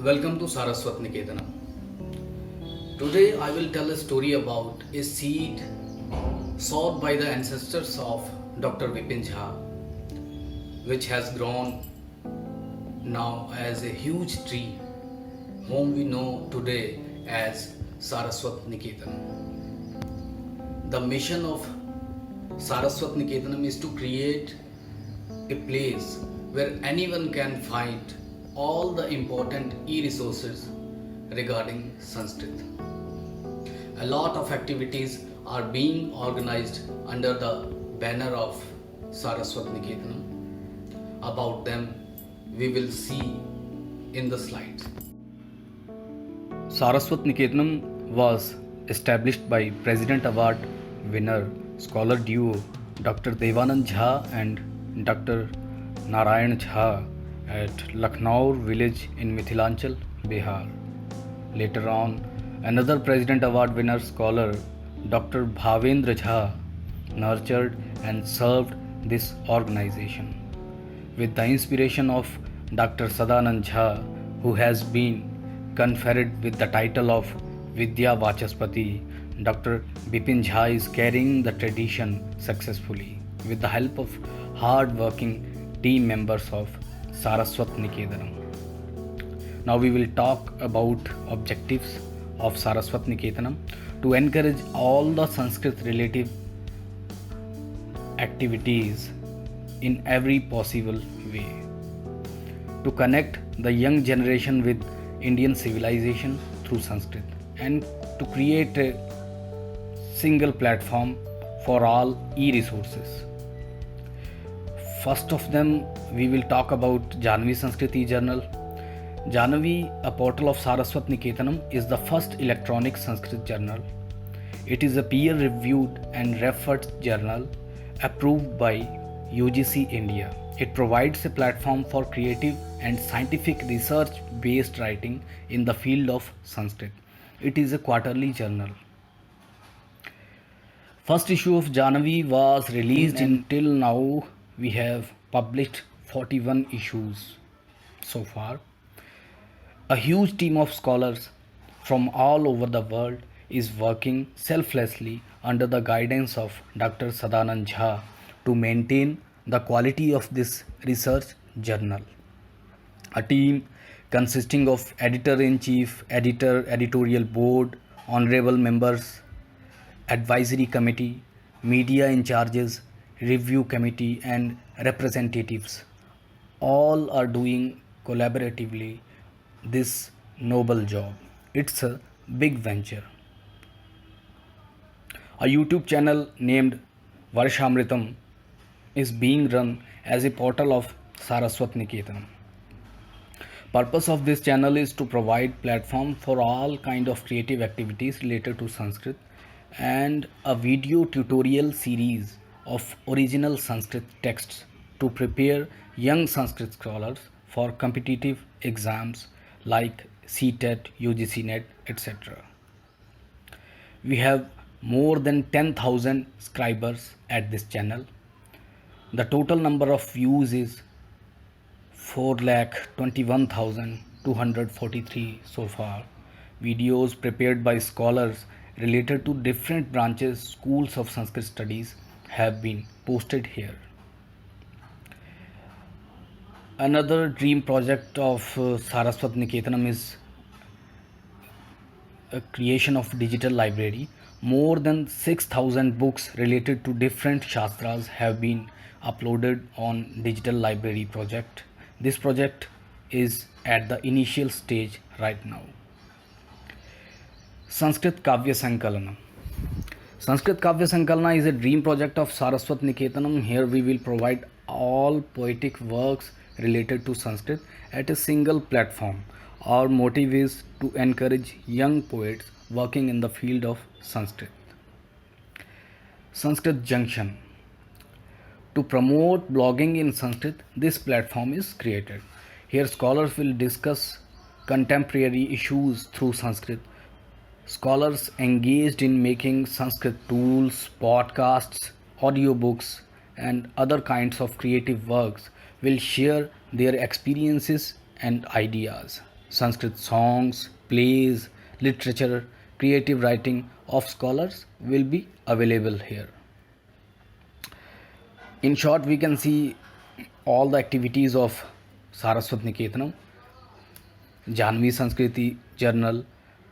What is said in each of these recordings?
Welcome to Saraswat Niketanam. Today I will tell a story about a seed sowed by the ancestors of Dr. Vipin Jha, which has grown now as a huge tree, whom we know today as Saraswat Niketanam. The mission of Saraswat Niketanam is to create a place where anyone can find all the important e-resources regarding Sanskrit. A lot of activities are being organized under the banner of Saraswat Niketanam. About them we will see in the slides. Saraswat Niketanam was established by President Award winner scholar duo Dr. Devanand Jha and Dr. Narayan Jha at Lucknow village in Mithilanchal, Bihar. Later on, another President Award winner scholar, Dr. Bhavendra Jha, nurtured and served this organization. With the inspiration of Dr. Sadanand Jha, who has been conferred with the title of Vidya Vachaspati, Dr. Bipin Jha is carrying the tradition successfully with the help of hard-working team members of Saraswat Niketanam. Now we will talk about objectives of Saraswat Niketanam to encourage all the Sanskrit related activities in every possible way. To connect the young generation with Indian civilization through Sanskrit and to create a single platform for all e-resources. First of them, we will talk about Janhavi Sanskrit e-journal. Janhavi, a portal of Saraswat Niketanam, is the first electronic Sanskrit journal. It is a peer-reviewed and referred journal approved by UGC India. It provides a platform for creative and scientific research-based writing in the field of Sanskrit. It is a quarterly journal. First issue of Janhavi was released until now. We have published 41 issues so far. A huge team of scholars from all over the world is working selflessly under the guidance of Dr. Sadanand Jha to maintain the quality of this research journal. A team consisting of editor-in-chief, editor, editorial board, honorable members, advisory committee, media in charges, review committee and representatives all are doing collaboratively this noble job. It's a big venture. A YouTube channel named Varshamritam is being run as a portal of Saraswat Niketanam. Purpose of this channel is to provide platform for all kind of creative activities related to Sanskrit and a video tutorial series of original Sanskrit texts to prepare young Sanskrit scholars for competitive exams like CTET, UGC NET, etc. We have more than 10,000 subscribers at this channel. The total number of views is 4,21,243 so far. Videos prepared by scholars related to different branches, schools of Sanskrit studies have been posted here. Another dream project of Saraswat Niketanam is a creation of digital library. More than 6,000 books related to different shastras have been uploaded on digital library project. This project is at the initial stage right now. Sanskrit Kavya Sankalana. Sanskrit Kavya Sankalana is a dream project of Saraswat Niketanam. Here we will provide all poetic works related to Sanskrit at a single platform. Our motive is to encourage young poets working in the field of Sanskrit. Sanskrit Junction. To promote blogging in Sanskrit, this platform is created. Here scholars will discuss contemporary issues through Sanskrit. Scholars engaged in making Sanskrit tools, podcasts, audiobooks, and other kinds of creative works will share their experiences and ideas. Sanskrit songs, plays, literature, creative writing of scholars will be available here. In short, we can see all the activities of Saraswat Niketanam, Janvi Sanskriti Journal,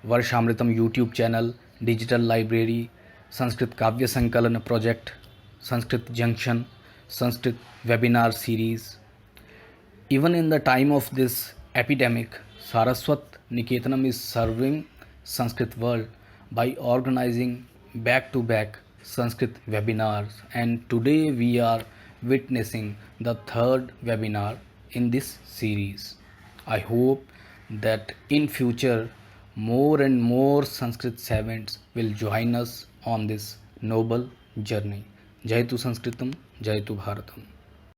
Varshamritam YouTube channel, digital library, Sanskrit Kavya Sankalan project, Sanskrit Junction, Sanskrit webinar series. Even in the time of this epidemic, Saraswat Niketanam is serving Sanskrit world by organizing back-to-back Sanskrit webinars, and today we are witnessing the third webinar in this series. I hope that in future more and more Sanskrit savants will join us on this noble journey. Jai tu Sanskritam, Jai tu Bharatam.